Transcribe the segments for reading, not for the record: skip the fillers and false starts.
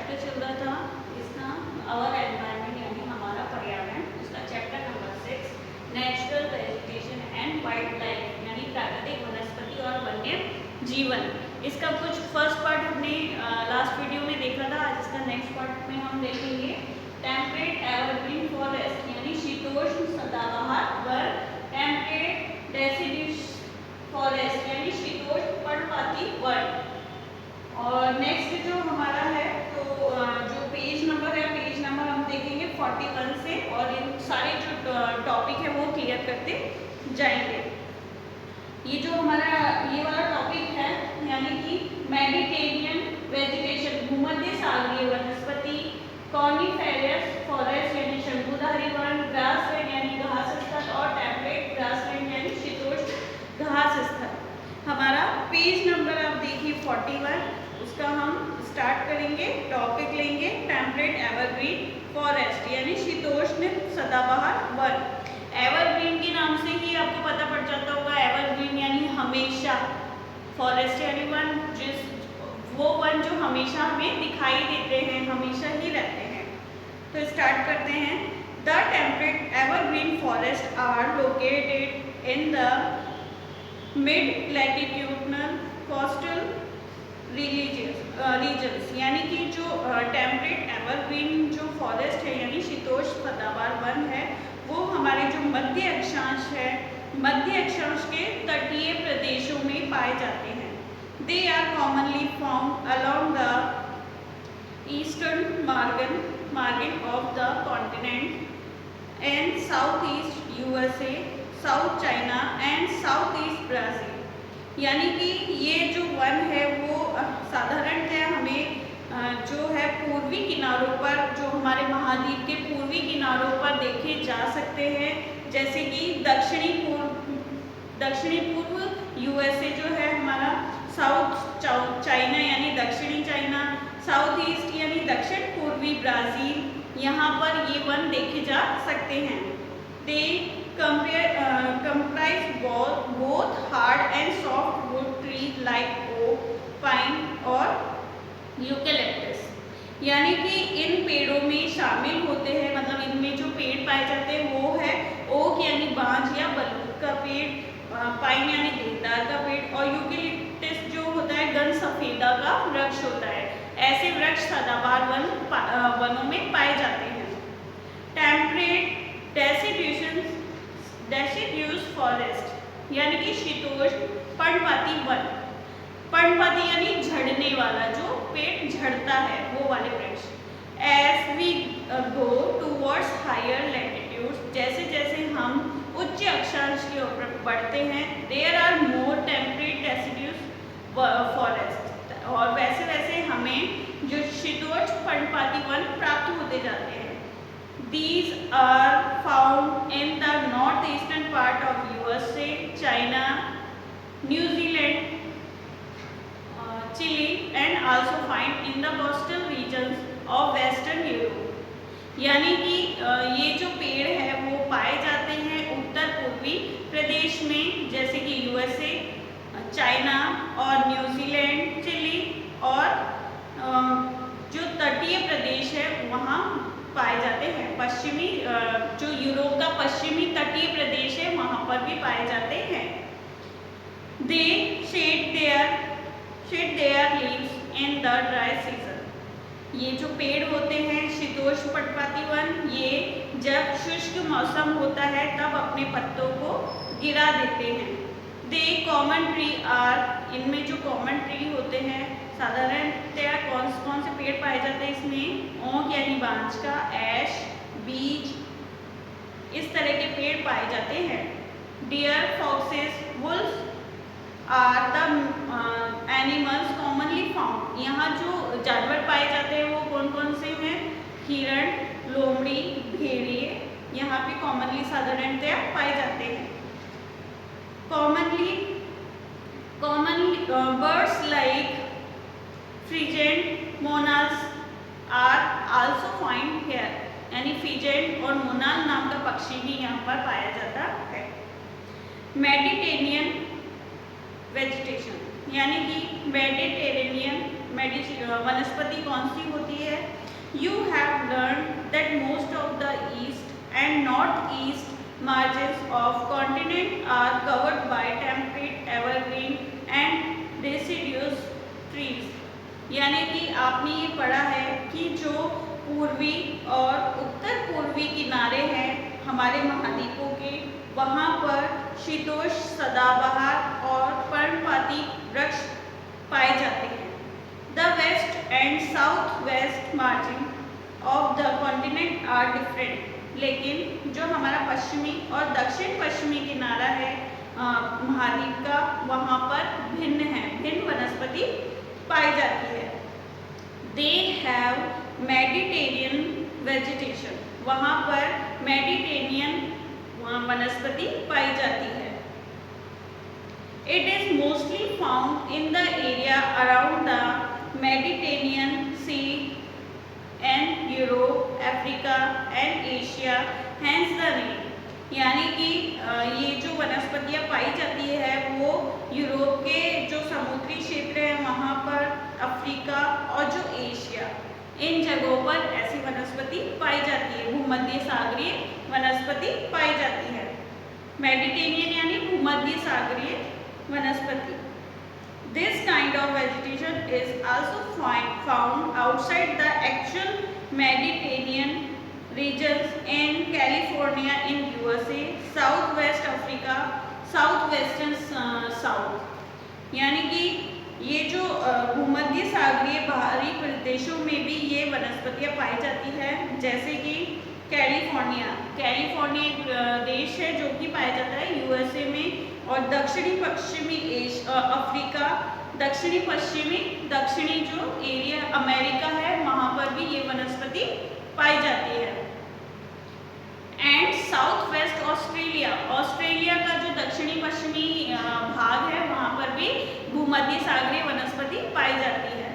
Chapter चल रहा था इसका आवर एनवायरनमेंट यानी हमारा पर्यावरण, उसका chapter number 6 natural vegetation and wild life यानी प्राकृतिक वनस्पति और वन्य जीवन। इसका कुछ फर्स्ट पार्ट हमने लास्ट वीडियो में देखा था। आज इसका नेक्स्ट पार्ट में हम देखेंगे टेम्परेट एवरग्रीन फॉरेस्ट यानी शीतोष्ण सदाबहार वन, टेम्परेट डेसिड्यूस फॉरेस्ट यानी शीतोष्ण पर्णपाती वन। और नेक्स्ट जो हमारा है तो जो पेज नंबर है, पेज नंबर हम देखेंगे 41 से और इन सारे जो टॉपिक है वो क्लियर करते जाएंगे। ये जो हमारा ये वाला टॉपिक है यानी कि मेडिटेरियन वेजिटेशन भूमध्य सागरीय वनस्पति, कॉनिफेरस फॉरेस्ट यानी शंकुधारी वन, ग्रासलैंड यानी घास स्थल और टेम्परेट ग्रासलैंड यानी शीतोष्ण घास स्थल। हमारा पेज नंबर आप देखिए 41, उसका हम स्टार्ट करेंगे। टॉपिक लेंगे टेम्परेट एवरग्रीन फॉरेस्ट यानी शीतोष्ण सदाबहार वन। एवरग्रीन के नाम से ही आपको पता पड़ जाता होगा, एवरग्रीन यानी हमेशा, फॉरेस्ट यानी वन वो वन जो हमेशा हमें दिखाई देते हैं, हमेशा ही रहते हैं। तो स्टार्ट करते हैं। The temperate evergreen forest are located in the mid latitudinal coastal regions यानी कि जो टेम्परेट एवरग्रीन जो फॉरेस्ट है यानी शीतोष्ण सदाबहार वन है वो हमारे जो मध्य अक्षांश है, मध्य अक्षांश के तटीय प्रदेशों में पाए जाते हैं। They are commonly found along the eastern margin of the continent and south east USA, south China and south east Brazil. यानी कि ये जो वन है वो साधारणतः हमें जो है पूर्वी किनारों पर, जो हमारे महाद्वीप के पूर्वी किनारों पर देखे जा सकते हैं, जैसे कि दक्षिणी पूर्व यूएसए जो है हमारा, साउथ चाइना यानी दक्षिणी चाइना, साउथ ईस्ट यानी दक्षिण पूर्वी ब्राज़ील, यहाँ पर ये वन देखे जा सकते हैं। दे comprise both hard and soft wood trees like oak, pine और यूकेलिप्टस। यानी कि इन पेड़ों में शामिल होते हैं, मतलब इनमें जो पेड़ पाए जाते हैं वो है ओक यानी बांज या बलूत का पेड़, पाइन यानी देवदार का पेड़ और यूकेलिप्टस जो होता है गन सफेदा का वृक्ष होता है। ऐसे वृक्ष सदाबहार वनों में पाए जाते हैं। टेम्परेट डेसिड्यूस फॉरेस्ट यानी कि शीतोष्ण पर्णपाती वन। पर्णपाती यानी झड़ने वाला, जो पेड़ झड़ता है वो वाले वृक्ष। As we go towards higher latitudes, जैसे जैसे हम उच्च अक्षांश की ओर बढ़ते हैं, there are more temperate deciduous forest, और वैसे वैसे हमें जो शीतोष्ण पर्णपाती वन प्राप्त होते जाते हैं। These are found in the northeastern part of USA, China, New Zealand, Chile, and also find in the coastal regions of Western Europe. यानी कि ये जो पेड़ है वो पाए जाते हैं उत्तर पूर्वी प्रदेश में, जैसे कि यूएसए, चाइना और न्यूजीलैंड, चिली और जो तटीय प्रदेश है वहाँ पाए जाते हैं। पश्चिमी जो यूरोप का पश्चिमी तटीय प्रदेश है वहाँ पर भी पाए जाते हैं। They shed their leaves in the dry season. ये जो पेड़ होते हैं शीतोष्ण पर्णपाती वन, ये जब शुष्क मौसम होता है तब अपने पत्तों को गिरा देते हैं। दे कॉमन ट्री आर, इनमें जो कॉमन ट्री होते हैं साधारणतया कौन से पेड़ पाए जाते हैं इसमें, ओक यानी बांज का, ऐश, बीज, इस तरह के पेड़ पाए जाते हैं। Deer, foxes, wolf are the animals commonly found. यहाँ जो जानवर पाए जाते हैं वो कौन कौन से हैं, हिरण, लोमड़ी, भेड़िए यहाँ पे कॉमनली साधारणतया पाए जाते हैं। Commonly birds like pheasant monals are also find here, यानी फ्रीजेंट और मोनाल नाम का पक्षी भी यहाँ पर पाया जाता है। मेडिटेरेनियन वेजिटेशन यानी कि मेडिटेरेनियन वनस्पति कौन सी होती है? You have learn that most of the east and north east margins of continent are covered by temperate evergreen and deciduous trees. यानी कि आपने ये पढ़ा है कि जो पूर्वी और उत्तर पूर्वी किनारे हैं हमारे महाद्वीपों के, वहाँ पर शीतोष्ण सदाबहार और पर्णपाती वृक्ष पाए जाते हैं। The west and south west margin of the continent are different. लेकिन जो हमारा पश्चिमी और दक्षिण पश्चिमी किनारा है महाद्वीप का, वहाँ पर भिन्न है, भिन्न वनस्पति पाई जाती है। They have Mediterranean vegetation. वहाँ पर मेडिटेरियन वनस्पति पाई जाती है। It is mostly found in the area around the Mediterranean sea and Europe, Africa and Asia, hence the name. यानी कि ये जो वनस्पतियाँ पाई जाती है वो यूरोप के जो समुद्री क्षेत्र है वहाँ पर, अफ्रीका और जो एशिया, इन जगहों पर ऐसी वनस्पति पाई जाती है। भूमध्य सागरीय वनस्पति पाई जाती है। मेडिटेरियन यानी भूमध्य सागरीय वनस्पति। This kind of vegetation is also found outside the actual Mediterranean regions in California in USA, Southwest Africa, Southwestern South। यानी कि ये जो भूमध्य सागरीय बाहरी प्रदेशों में भी ये वनस्पतियाँ पाई जाती है, जैसे कि कैलिफोर्निया एक देश है जो कि पाया जाता है यूएसए में, और दक्षिणी पश्चिमी अफ्रीका, दक्षिणी जो एरिया अमेरिका है वहाँ पर भी ये वनस्पति पाई जाती है। एंड साउथ वेस्ट ऑस्ट्रेलिया का जो दक्षिणी पश्चिमी भाग है वहाँ पर भी भूमध्य सागरीय वनस्पति पाई जाती है।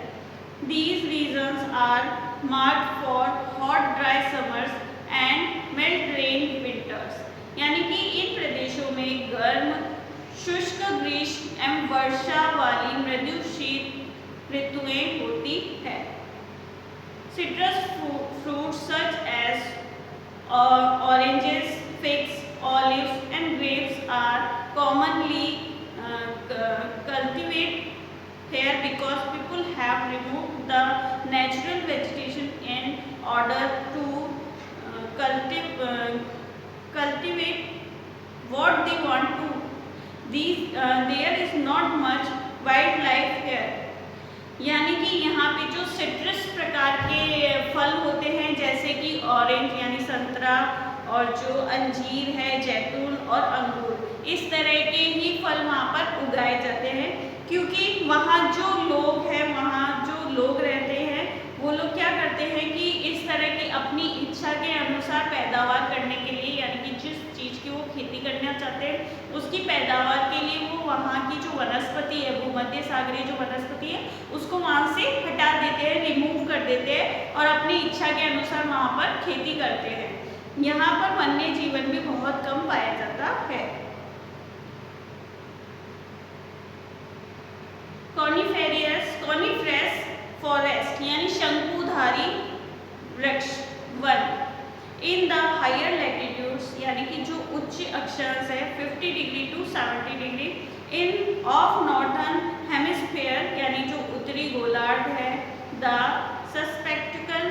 These regions are marked for hot dry summers and mild rain winters। यानी कि इन प्रदेशों में गर्म शुष्क ग्रीष्म एवं वर्षा वाली मृदु शीत ऋतुएं होती है। Citrus fruits such as oranges, figs, olives and grapes are commonly cultivated here because people have removed the natural vegetation in order to cultivate what they want to. There is not much wildlife here। यानी कि यहाँ पे जो citrus प्रकार के फल होते हैं जैसे कि ऑरेंज यानी संतरा, और जो अंजीर है, जैतून और अंगूर, इस तरह के ही फल वहाँ पर उगाए जाते हैं, क्योंकि वहाँ जो लोग हैं, वहाँ जो लोग रहते हैं, वो लोग क्या करते हैं कि इस तरह की अपनी इच्छा के अनुसार पैदावार करने के लिए, यानी कि जिस चीज़ की वो खेती करना चाहते हैं उसकी पैदावार के लिए वो वहाँ की जो वनस्पति है, भूमध्य सागरीय जो वनस्पति है, उसको वहाँ से हटा देते हैं, रिमूव कर देते हैं और अपनी इच्छा के अनुसार वहाँ पर खेती करते हैं। यहाँ पर वन्य जीवन भी बहुत कम पाया जाता है। कॉनिफेरस फॉरेस्ट यानी शंकुधारी वृक्ष वन इन द हायर लैटिट्यूड्स, यानी कि जो उच्च अक्षांश है 50 degree to 70 degree in of northern hemisphere, यानी जो उत्तरी गोलार्ध है, the spectacular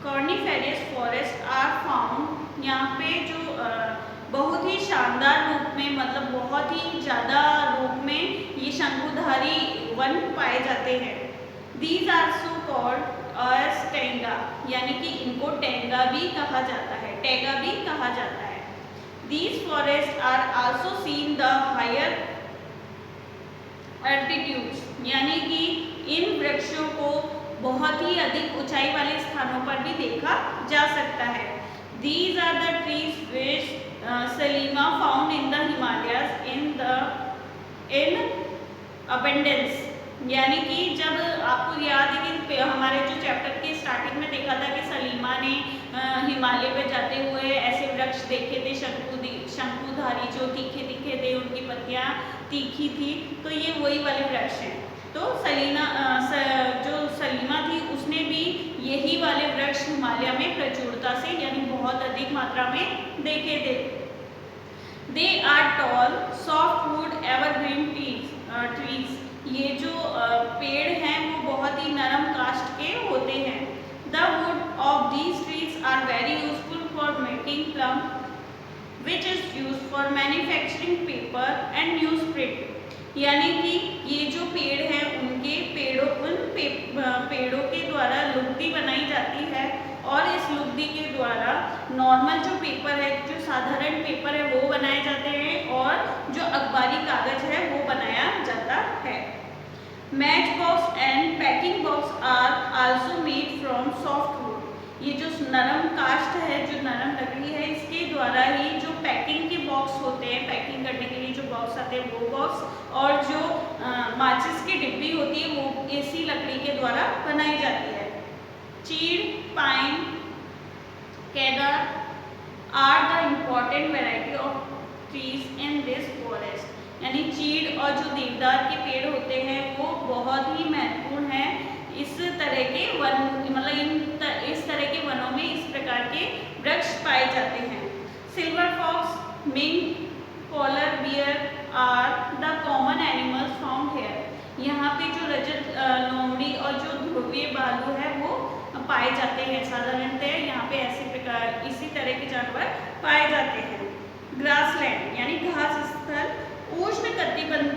coniferous forest are found. यहाँ पे जो बहुत ही शानदार रूप में, मतलब बहुत ही ज़्यादा रूप में ये शंकुधारी वन पाए जाते हैं। These are so called as taiga, यानी कि इनको टेंगा भी कहा जाता है, टेगा भी कहा जाता है। These forest are also seen the higher altitudes, यानी कि इन वृक्षों को बहुत ही अधिक ऊंचाई वाले स्थानों पर भी देखा जा सकता है। These are the trees which Selima found in the Himalayas in abundance। यानी कि जब आपको याद है कि हमारे जो चैप्टर के स्टार्टिंग में देखा था कि सलीमा ने हिमालय पे जाते हुए ऐसे वृक्ष देखे थे शंकुधारी, जो तीखे तीखे थे, उनकी पत्तियां तीखी थी, तो ये वही वाले वृक्ष हैं। तो जो सलीमा थी उसने भी यही वाले वृक्ष हिमालय में प्रचुरता से यानी बहुत अधिक मात्रा में देखे थे। They are tall softwood evergreen trees, ये जो पेड़ हैं वो बहुत ही नरम काष्ठ के होते हैं। The wood of these trees are very useful for making pulp which is use for manufacturing paper and newsprint. यानी कि ये जो पेड़ हैं उनके पेड़ों के द्वारा लुगदी बनाई जाती है, और इस लुगदी के द्वारा नॉर्मल जो पेपर है, जो साधारण पेपर है वो बनाए जाते हैं, और जो अखबारी कागज है वो बनाया जाता है। Match box and packing box are also made from softwood. ये जो नरम काष्ठ है, जो नरम लकड़ी है, इसके द्वारा ही जो पैकिंग के बॉक्स होते हैं, पैकिंग करने के लिए जो बॉक्स आते हैं वो बॉक्स, और जो माचिस की डिब्बी होती है वो इसी लकड़ी के द्वारा बनाई जाती है। Chir, pine, cedar are the important variety of trees in this forest. यानी चीड़ और जो देवदार के पेड़ होते हैं वो बहुत ही महत्वपूर्ण है इस तरह के वन, मतलब इस तरह के वनों में इस प्रकार के वृक्ष पाए जाते हैं। Silver fox, mink, polar bear are the common animals found here. यहाँ पे जो रजत लोमड़ी और जो ध्रुवीय भालू है वो पाए जाते हैं। साधारणतः यहाँ पे इसी तरह के जानवर पाए जाते हैं। ग्रासलैंड यानी घास स्थल, उष्ण कटिबंध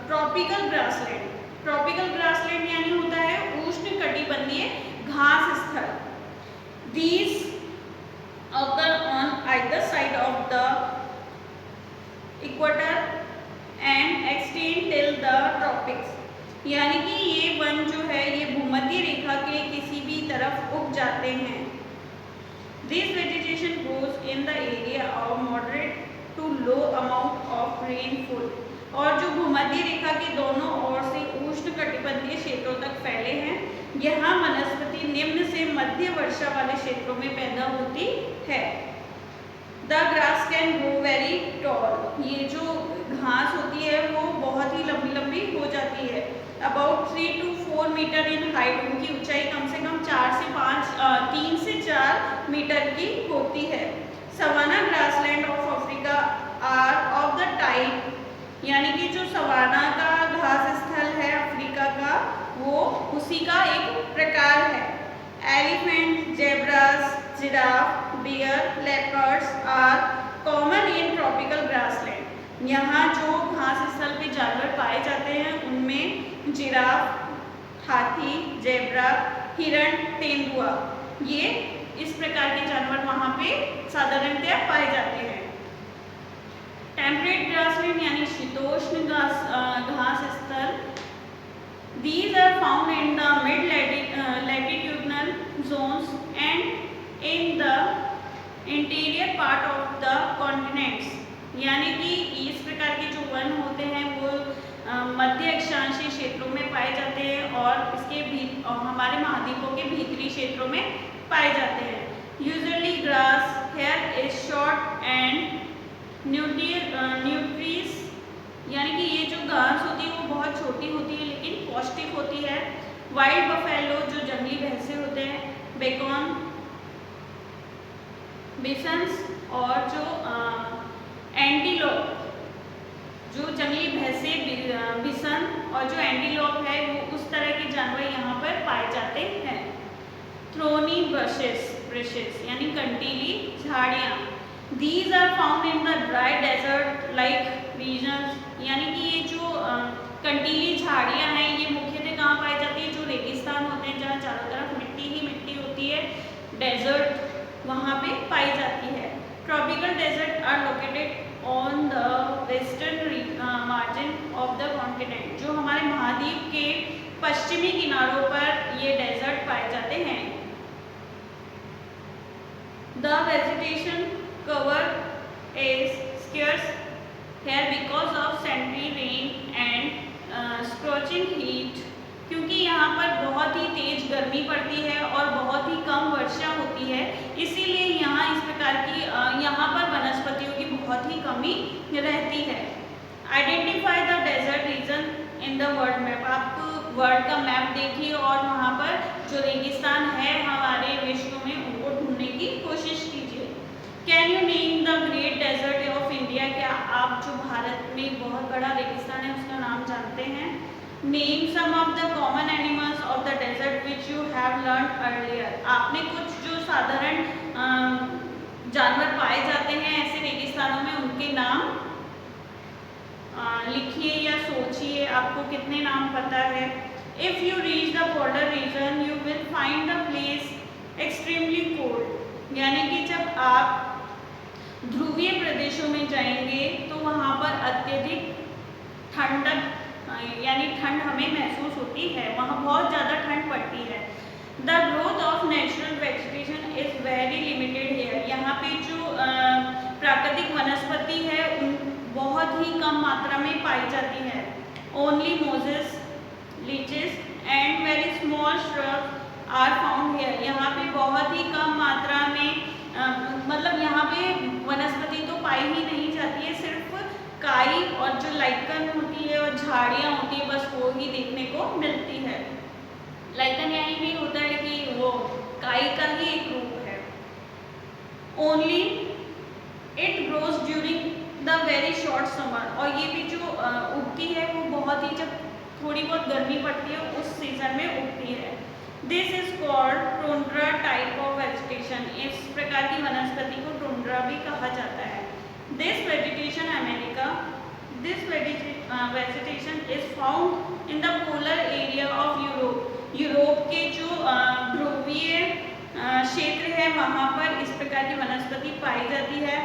ट्रॉपिकल ग्रासलैंड। ट्रॉपिकल ग्रासलैंड यानी होता है उष्ण कटिबंधीय घास स्थल। These occur on either side of the equator and extend till the tropics। यानी कि ये वन जो है ये भूमध्य रेखा के किसी भी तरफ उग जाते हैं। This vegetation grows in the area of moderate to low amount of rainfall। और जो भूमध्य रेखा के दोनों ओर से उष्ण कटिबंधीय क्षेत्रों तक फैले हैं, यहाँ वनस्पति निम्न से मध्य वर्षा वाले क्षेत्रों में पैदा होती है। The grass can grow very tall. ये जो घास होती है वो बहुत ही लंबी लंबी हो जाती है। About 3 to 4 metre in height, उनकी ऊंचाई कम से कम 3 से 4 मीटर की होती है। Savanna grassland of Africa are of the type, यानी कि जो सवाना का घास स्थल है अफ्रीका का वो उसी का एक प्रकार है। Elephant, zebras, giraffe, bear, leopards are common in tropical grassland. यहाँ जो घास स्थल पे जानवर पाए जाते हैं उनमें जिराफ, हाथी, जेब्रा, हिरण, तेंदुआ, ये इस प्रकार के जानवर वहाँ पे साधारणतः पाए जाते हैं। टेम्परेट ग्रासलैंड यानी शीतोष्ण घास स्थल, these are found in the mid latitudinal zones and in the interior part of the continents। यानी कि इस प्रकार के जो वन होते हैं वो मध्य अक्षांशीय क्षेत्रों में पाए जाते हैं और हमारे महाद्वीपों के भीतरी क्षेत्रों में पाए जाते हैं। Usually grass here is short and nutritious, यानी कि ये जो घास होती है वो बहुत छोटी होती है लेकिन पौष्टिक होती है। वाइल्ड बफेलो जो जंगली भैंसे होते हैं, बेकॉन, बिसन्स और जो एंटीलोप, जो जंगली भैंसे बिसन और जो एंटीलोप है वो उस तरह के जानवर यहाँ पर पाए जाते हैं। थ्रोनी ब्रशेस यानी कंटीली झाड़ियाँ, these are found in the dry desert like regions। यानी कि ये जो कंटीली झाड़ियाँ हैं ये मुख्यतः कहाँ पाई जाती है, जो रेगिस्तान होते हैं जहाँ चारों तरफ मिट्टी ही मिट्टी होती है, डेजर्ट वहाँ पे पाई जाती है। Tropical desert are located on the western margin of the continent. जो हमारे महाद्वीप के पश्चिमी किनारों पर ये डेजर्ट पाए जाते हैं। The vegetation cover is scarce here because of century rain and scorching heat, क्योंकि यहाँ पर बहुत ही तेज गर्मी पड़ती है और बहुत ही कम वर्षा होती है, इसीलिए यहाँ इस प्रकार की यहाँ पर वनस्पतियों की बहुत ही कमी रहती है। Identify the desert region in the world map. आप वर्ल्ड का मैप देखिए और वहाँ पर जो रेगिस्तान है हमारे विश्व में उनको ढूंढने की कोशिश कीजिए। Can you name the great desert of India. क्या आप जो भारत में बहुत बड़ा रेगिस्तान है उसका नाम जानते हैं। Name some of the common animals of the desert which you have learn earlier. आपने कुछ जो साधारण जानवर पाए जाते हैं ऐसे रेगिस्तानों में उनके नाम लिखिए या सोचिए, आपको कितने नाम पता है। If you reach the polar region you will find the place extremely cold. यानी कि जब आप ध्रुवीय प्रदेशों में जाएंगे तो वहाँ पर अत्यधिक ठंडक यानी ठंड हमें महसूस होती है, वहाँ बहुत ज़्यादा ठंड पड़ती है। The growth of natural vegetation is very limited here. यहाँ पे जो प्राकृतिक वनस्पति है उन बहुत ही कम मात्रा में पाई जाती है। Only mosses, lichens and very small shrubs are found here. यहाँ पे बहुत ही कम मात्रा में मतलब यहाँ पे वनस्पति तो पाई ही नहीं जाती है, सिर्फ काई और जो लाइकन होती है और झाड़ियाँ होती है बस वो ही देखने को मिलती है। लाइकन यही भी होता है कि वो काई का ही एक रूप है। Only it grows during the very short summer. और ये भी जो उगती है वो बहुत ही जब थोड़ी बहुत गर्मी पड़ती है उस सीजन में उगती है। This is called tundra type of vegetation. इस प्रकार की वनस्पति को टुंड्रा भी कहा जाता है। This vegetation America, this vegetation is found in the polar area of Europe. Europe के जो ध्रुवीय क्षेत्र है वहाँ पर इस प्रकार की वनस्पति पाई जाती है।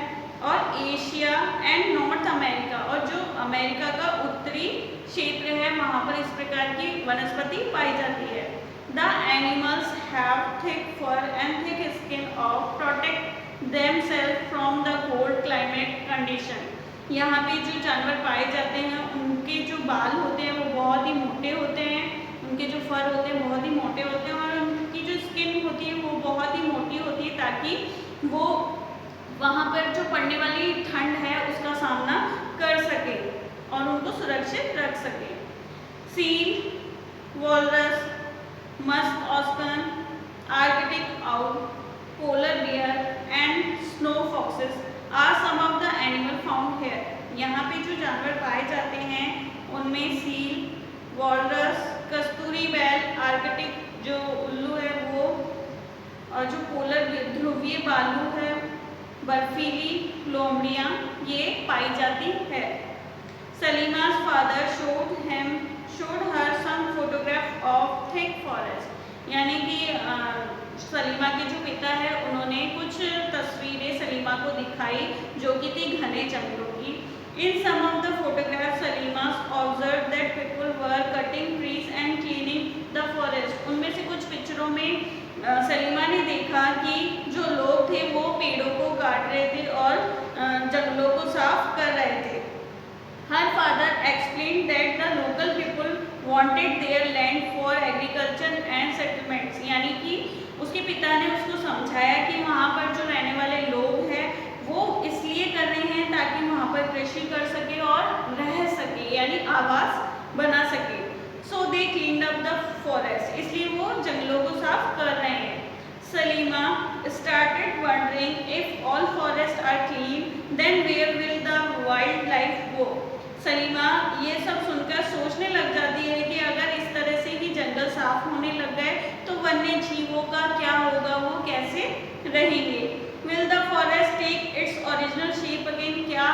और एशिया एंड नॉर्थ अमेरिका, और जो अमेरिका का उत्तरी क्षेत्र है वहाँ पर इस प्रकार की वनस्पति पाई जाती है। The animals have thick fur and thick skin of protect themselves from the cold climate condition. यहाँ पे जो जानवर पाए जाते हैं उनके जो बाल होते हैं वो बहुत ही मोटे होते हैं, उनके जो फर होते हैं बहुत ही मोटे होते हैं और उनकी जो स्किन होती है वो बहुत ही मोटी होती है ताकि वो वहाँ पर जो पड़ने वाली ठंड है उसका सामना कर सके और उनको सुरक्षित रख सके। सील, वॉलरस, मस्क ऑस्कन, arctic owl, polar bear and snow foxes are some of the animal found here. यहाँ पे जो जानवर पाए जाते हैं उनमें सील, वॉलरस, कस्तूरी बैल, आर्कटिक जो उल्लू है वो, और जो पोलर ध्रुवीय भालू है, बर्फीली लोमड़ियाँ ये पाई जाती है। सलीमा's father showed her some photograph of thick forest। यानी कि सलीमा के जो पिता है उन्होंने कुछ तस्वीरें सलीमा को दिखाई जो कि थी घने जंगलों की। In some of the photographs Salima observed that people were cutting trees and cleaning the forest। उनमें से कुछ पिक्चरों में सलीमा ने देखा कि जो लोग थे वो पेड़ों को काट रहे थे और जंगलों को साफ कर रहे थे। Her father explained that the local people wanted their land for agriculture and settlements। यानी कि उसके पिता ने उसको समझाया कि वहाँ पर जो रहने वाले लोग हैं वो इसलिए कर रहे हैं ताकि वहाँ पर कृषि कर सके और रह सके यानी आवास बना सके। So they cleaned up the forest। इसलिए वो जंगलों को साफ कर रहे हैं। Salima started wondering if all forests are clean, then where will the wildlife go। Salima ये सब सुनकर सोचने लग जाती है कि अगर इस तरह से ही जंगल साफ होने लग गए तो वन्य जीवों का क्या होगा, वो कैसे रहेंगे। Will the forest take its original shape again। क्या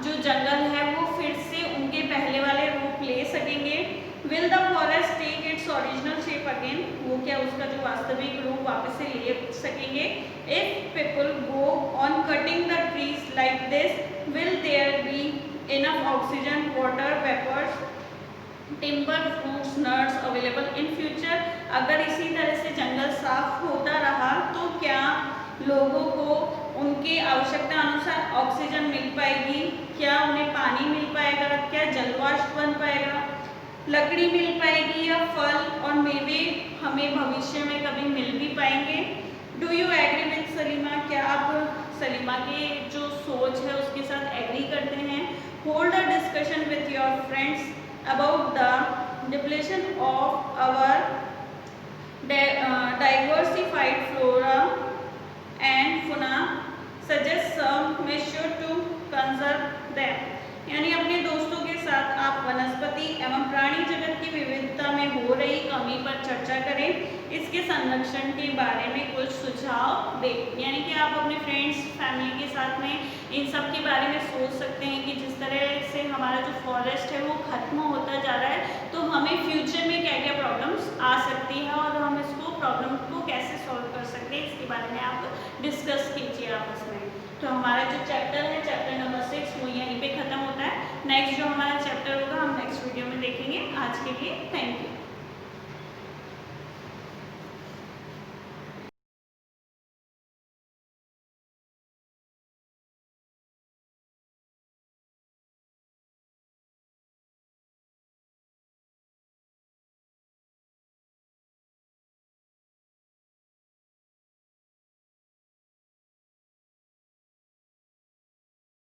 जो जंगल है वो फिर से उनके पहले वाले रूप ले सकेंगे। Will the forest take its original shape again। वो क्या उसका जो वास्तविक रूप वापस से ले सकेंगे। If people go on cutting the trees like this, will there be enough oxygen, water, vapors, timber, fruits, nuts available in future। अगर इसी तरह से जंगल साफ होता रहा तो क्या लोगों को उनके आवश्यकता अनुसार ऑक्सीजन मिल पाएगी, क्या उन्हें पानी मिल पाएगा, क्या जलवाष्प बन पाएगा। लकड़ी मिल पाएगी या फल और मेवे हमें भविष्य में कभी मिल भी पाएंगे? Do you agree with Salima? क्या आप सलीमा के जो सोच है उसके साथ एग्री करते हैं? Hold a discussion with your friends about the depletion of our diversified flora and fauna, suggest some measure to conserve them। यानी अपने दोस्तों के साथ आप वनस्पति एवं प्राणी जगत की विविधता में हो रही कमी पर चर्चा करें, इसके संरक्षण के बारे में कुछ सुझाव दें। यानी कि आप अपने फ्रेंड्स फैमिली के साथ में इन सब के बारे में सोच सकते हैं कि जिस तरह से हमारा जो फॉरेस्ट है वो खत्म होता जा रहा है, तो हमें फ्यूचर में क्या क्या प्रॉब्लम्स आ सकती है और हम इसको प्रॉब्लम को कैसे सॉल्व कर सकते हैं, इसके बारे में आप डिस्कस कीजिए आपस में। तो हमारा जो चैप्टर है, चैप्टर नंबर 6, वो यहीं पे ख़त्म होता है। नेक्स्ट जो हमारा चैप्टर होगा हम नेक्स्ट वीडियो में देखेंगे। आज के लिए थैंक यू।